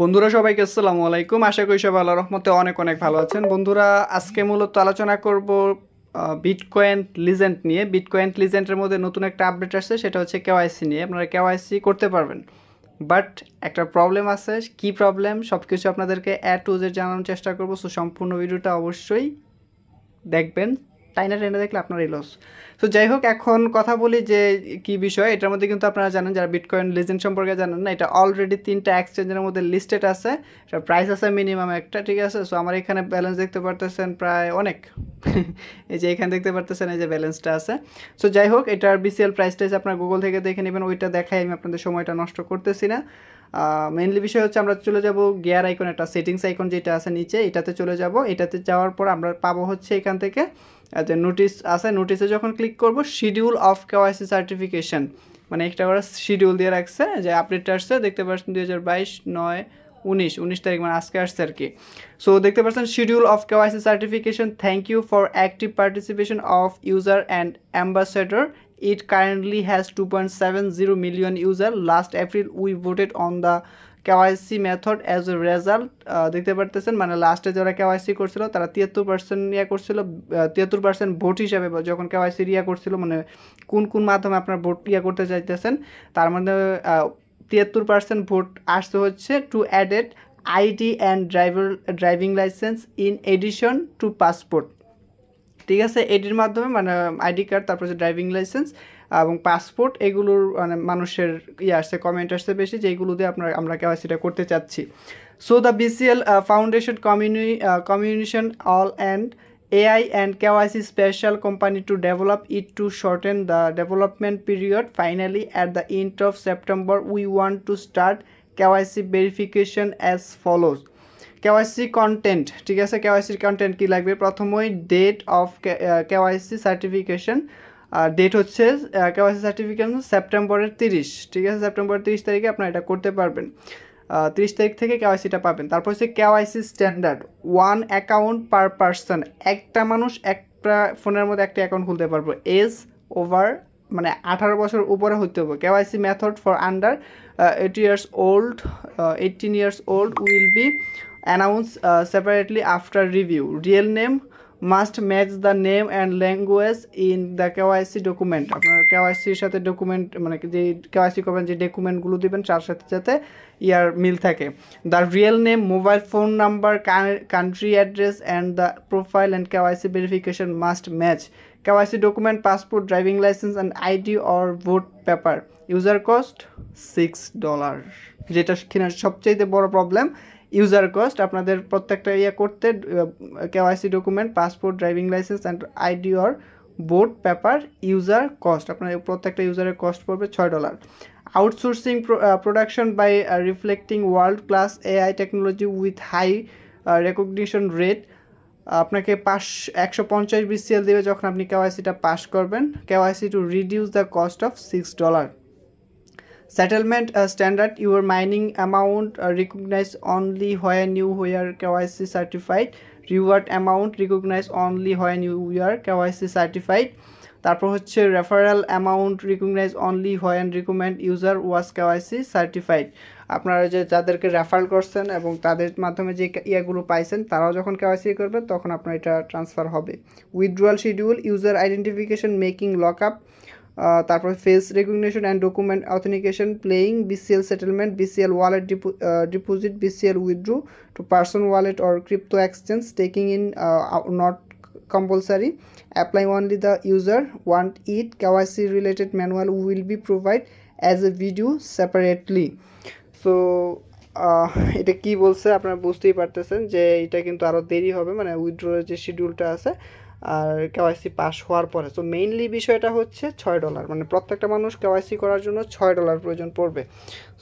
বন্ধুরা সবাইকে আসসালামু আলাইকুম। আশা করি সবাই আল্লাহর রহমতে অনেক অনেক ভালো আছেন। বন্ধুরা আজকে মূলত আলোচনা করব বিটকয়েন লিজেন্ড নিয়ে। বিটকয়েন লিজেন্ডের মধ্যে নতুন একটা আপডেট আসছে, সেটা হচ্ছে কেওয়াইসি নিয়ে। আপনারা কেওয়াইসি করতে পারবেন, বাট একটা প্রবলেম আছে। কি প্রবলেম সব কিছু আপনাদেরকে টু জেড জানানোর চেষ্টা করবো। সো সম্পূর্ণ ভিডিওটা অবশ্যই দেখবেন, টাইনা টেনে দেখলে আপনারই লস। তো যাই হোক, এখন কথা বলি যে কি বিষয়। এটার মধ্যে কিন্তু আপনারা জানেন, যারা বিটকয়েন লিজেন্ড সম্পর্কে জানেন না, এটা অলরেডি 3টা এক্সচেঞ্জের মধ্যে লিস্টেড আছে। এটা প্রাইস আছে মিনিমাম একটা, ঠিক আছে। সো আমার এখানে ব্যালেন্স দেখতে পারতেছেন প্রায় অনেক এই যে এখানে দেখতে পারতেছেন, এই যে ব্যালেন্সটা আছে। সো যাই হোক, এটার বিসিএল প্রাইসটা আপনার গুগল থেকে দেখে নেবেন, ওইটা দেখাই আমি আপনাদের সময়টা নষ্ট করতেছি না। মেইনলি বিষয় হচ্ছে আমরা চলে যাব গিয়ার আইকন, একটা সেটিংস আইকন যেটা আছে নিচে, এটাতে চলে যাব। এটাতে যাওয়ার পর আমরা পাবো হচ্ছে এখান থেকে যে নোটিশ আছে, নোটিশে যখন ক্লিক করব শিডিউল অফ কেওয়াইসি সার্টিফিকেশন, মানে একটা ওরা শিডিউল দিয়ে রাখছে যে আপডেটটা আসছে, দেখতে পাচ্ছেন 2022/9/19 তারিখ, মানে আজকে আসছে আর কি। সো দেখতে পাচ্ছেন schedule of KYC certification, thank you for active participation of user and ambassador. It currently has 2.70 million users. Last April we voted on the KYC method as a result. দেখতে পারতেছেন, মানে লাস্টে যারা কেওয়াইসি করছিল তারা 73% ইয়া করছিল, 73% ভোট হিসাবে যখন কেওয়াইসি ইয়া করছিল, মানে কোন কোন মাধ্যমে আপনার ভোট ইয়া করতে চাইতেছেন, তার মধ্যে 73% ভোট আসতে হচ্ছে to added ID and driving licence in addition to passport. ঠিক আছে, এটির মাধ্যমে মানে আইডি কার্ড, তারপর হচ্ছে ড্রাইভিং লাইসেন্স এবং পাসপোর্ট, এগুলোর মানে মানুষের আসছে, কমেন্ট আসছে বেশি, যে এইগুলো দিয়ে আমরা কেওয়াইসিটা করতে চাচ্ছি। So the BCL foundation communication all and AI and KYC special company to develop it to shorten the development period. Finally, at the end of September, we want to start KYC verification as follows. KYC content, ঠিক আছে। কেওয়াইসির content কী লাগবে? প্রথমেই date of KYC certification, date হচ্ছে KYC certification সেপ্টেম্বরের 30, ঠিক আছে। সেপ্টেম্বরের 30 তারিখে আপনারা এটা করতে পারবেন, 30 তারিখ থেকে কেওয়াইসিটা পাবেন। তারপর হচ্ছে KYC standard, 1 account per person, একটা মানুষ একটা ফোনের মধ্যে একটা অ্যাকাউন্ট খুলতে পারবো। এজ ওভার, মানে 18 বছর উপরে হতে হবে। KYC method for under 18 years old will be announced separately after review. Real name must match the name and language in the KYC document. আপনার কেওয়াইসির সাথে ডকুমেন্ট, মানে যে কেওয়াইসি করবেন যে ডকুমেন্টগুলো দিবেন তার সাথে যাতে ইয়ার মিল থাকে। The real name, mobile phone number, country address and the profile and KYC verification must match. KYC document, passport, driving licence and ID or vote paper. User cost $6, যেটা কিনা সবচেয়ে বড় প্রবলেম। ইউজার কস্ট আপনাদের প্রত্যেকটা করতে, KYC document, passport, driving licence and ID or vote paper, user cost আপনাদের প্রত্যেকটা ইউজারের কস্ট পড়বে $6। Outsourcing production by reflecting world class AI technology with high recognition rate, আপনাকে 150 BCL দেবে যখন আপনি কেওয়াইসিটা পাস করবেন। KYC to reduce the cost of $6। Settlement standard, your mining amount recognized only when you were KYC certified. Reward amount recognized only when you were KYC certified. তারপর হচ্ছে referral amount recognise only when recommend user was KYC certified. আপনারা যে যাদেরকে refer করছেন এবং তাদের মাধ্যমে যে ইয়াগুলো পাইছেন, তারাও যখন কেওয়াইসি করবে তখন আপনার এটা ট্রান্সফার হবে। Withdrawal schedule, user identification, making lockup, তারপর face recognition and document authentication, playing, BCL settlement, BCL wallet deposit, BCL withdraw to person wallet or crypto exchange, taking in not compulsory, apply only the user want it. KYC related manual will be provided as a video separately. So এটা কি বলছে আপনারা বুঝতেই পারতেছেন যে এটা কিন্তু আরও দেরি হবে, মানে উইথড্রোর যে শিডিউলটা আছে আর কেওয়াইসি পাস হওয়ার পরে। তো মেইনলি বিষয়টা হচ্ছে $6, মানে প্রত্যেকটা মানুষ কেওয়াইসি করার জন্য $6 প্রয়োজন পড়বে।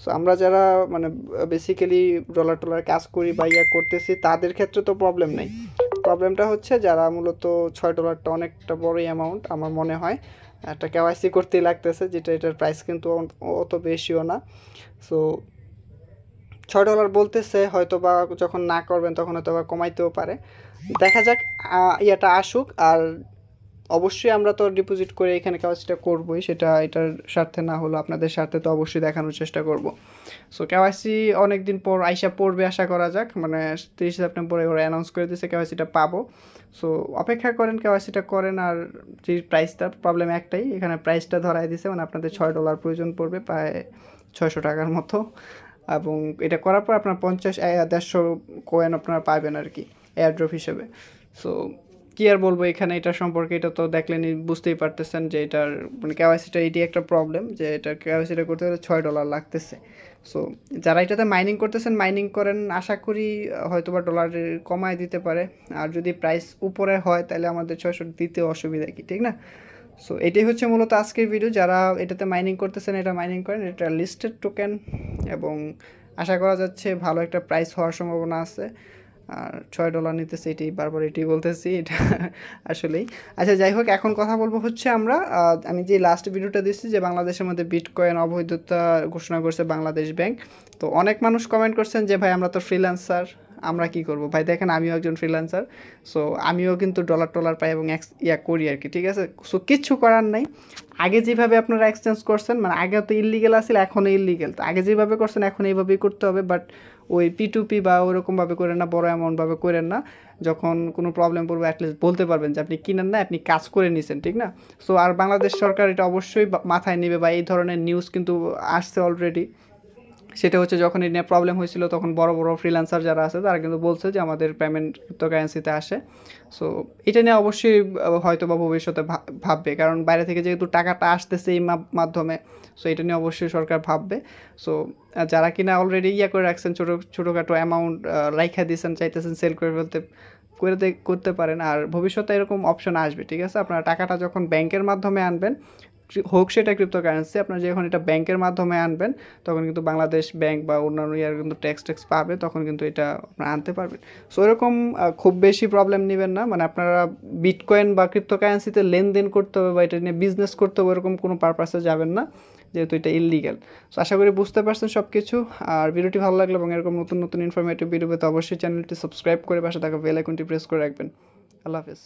সো আমরা যারা মানে বেসিক্যালি ডলার কাজ করি বা ইয়া করতেছি, তাদের ক্ষেত্রে তো প্রবলেম নেই। প্রবলেমটা হচ্ছে যারা মূলত $6টা অনেকটা বড় অ্যামাউন্ট আমার মনে হয়, একটা কেওয়াইসি করতেই লাগতেছে, যেটা এটার প্রাইস কিন্তু অত বেশিও না। সো $6 বলতেছে, হয়তো বা যখন না করবেন তখন হয়তো বা কমাইতেও পারে। দেখা যাক, ইয়াটা আসুক। আর অবশ্যই আমরা তো ডিপোজিট করে এখানে কেওয়াইসিটা করবোই, সেটা এটার স্বার্থে না হলো আপনাদের স্বার্থে তো অবশ্যই দেখানোর চেষ্টা করব। সো কেওয়াইসি অনেক দিন পর আইসা পড়বে আশা করা যাক, মানে 30 সেপ্টেম্বরে ওরা অ্যানাউন্স করে দিয়েছে কেওয়াইসিটা পাবো। সো অপেক্ষা করেন, কেওয়াইসিটা করেন। আর যে প্রাইসটা, প্রবলেম একটাই, এখানে প্রাইসটা ধরাই দিছে, মানে আপনাদের $6 প্রয়োজন পড়বে, প্রায় 600 টাকার মতো। এবং এটা করার পর আপনার 50-150 কয়েন আপনারা পাবেন আর কি এয়ারড্রপ হিসেবে। সো কী আর বলবো এখানে এটা সম্পর্কে, এটা তো দেখলেনই, বুঝতেই পারতেছেন যে এটার মানে কেওয়াইসিটা এটি একটা প্রবলেম, যে এটা কেওয়াইসিটা করতে গেলে $6 লাগতেছে। সো যারা এটাতে মাইনিং করতেছেন মাইনিং করেন, আশা করি হয়তোবা ডলার কমায় দিতে পারে। আর যদি প্রাইস উপরে হয় তাহলে আমাদের 600 দিতে অসুবিধা কি, ঠিক না? সো এটাই হচ্ছে মূলত আজকের ভিডিও। যারা এটাতে মাইনিং করতেছেন এটা মাইনিং করেন, এটা লিস্টেড টোকেন এবং আশা করা যাচ্ছে ভালো একটা প্রাইস হওয়ার সম্ভাবনা আছে। আর $6 নিতেছে, এটি বারবার এটি বলতেছি, এটা আসলেই। আচ্ছা যাই হোক, এখন কথা বলবো হচ্ছে আমরা আমি যে লাস্ট ভিডিওটা দিচ্ছি যে বাংলাদেশের মধ্যে বিটকয়েন অবৈধতা ঘোষণা করছে বাংলাদেশ ব্যাংক। তো অনেক মানুষ কমেন্ট করছেন যে ভাই আমরা তো ফ্রিল্যান্সার, আমরা কি করব। ভাই দেখেন আমিও একজন ফ্রিল্যান্সার, সো আমিও কিন্তু ডলার পাই এবং করি আর কি, ঠিক আছে? সো কিচ্ছু করার নাই। আগে যেভাবে আপনারা এক্সচেঞ্জ করছেন, মানে আগে তো ইললিগেল আছিল, এখনও ইললিগেল, তো আগে যেভাবে করছেন এখন এইভাবেই করতে হবে। বাট ওই P2P বা ওরকমভাবে করেন না, বড় অ্যামাউন্টভাবে করেন না। যখন কোনো প্রবলেম পড়বে অ্যাটলিস্ট বলতে পারবেন যে আপনি কিনেন না, আপনি কাজ করে নিছেন, ঠিক না? সো আর বাংলাদেশ সরকার এটা অবশ্যই মাথায় নেবে, বা এই ধরনের নিউজ কিন্তু আসছে অলরেডি। সেটা হচ্ছে যখন এই নিয়ে প্রবলেম হয়েছিল তখন বড় বড় ফ্রিল্যান্সার যারা আছে তারা কিন্তু বলছে যে আমাদের পেমেন্ট ক্রিপ্টোকারেন্সিতে আসে। সো এটা নিয়ে অবশ্যই হয়তো বা ভবিষ্যতে ভাববে, কারণ বাইরে থেকে যেহেতু টাকাটা আসতেছে এই মাধ্যমে। সো এটা নিয়ে অবশ্যই সরকার ভাববে। সো যারা কিনা অলরেডি করে রাখছেন, ছোটোখাটো অ্যামাউন্ট রাইখা দিয়েছেন, চাইতেছেন সেল করে ফেলতে, করতে পারেন। আর ভবিষ্যতে এরকম অপশন আসবে, ঠিক আছে? আপনারা টাকাটা যখন ব্যাংকের মাধ্যমে আনবেন, হোক সেটা ক্রিপ্টোকারেন্সি, আপনারা যখন এটা ব্যাংকের মাধ্যমে আনবেন তখন কিন্তু বাংলাদেশ ব্যাংক বা অন্যান্য ইয়ার কিন্তু ট্যাক্স পাবে, তখন কিন্তু এটা আপনারা আনতে পারবেন। সো এরকম খুব বেশি প্রবলেম নেবেন না, মানে আপনারা বিটকয়েন বা ক্রিপ্টোকারেন্সিতে লেনদেন করতে হবে বা এটা নিয়ে বিজনেস করতে হবে এরকম কোনো পারপাসে যাবেন না, যেহেতু এটা ইললিগ্যাল। সো আশা করি বুঝতে পারছেন সব কিছু। আর ভিডিওটি ভালো লাগলো এবং এরকম নতুন নতুন ইনফরমেটিভ ভিডিও পেতে অবশ্যই চ্যানেলটি সাবস্ক্রাইব করে পাশে থাকা বেল আইকনটি প্রেস করে রাখবেন। আল্লাহ হাফেজ।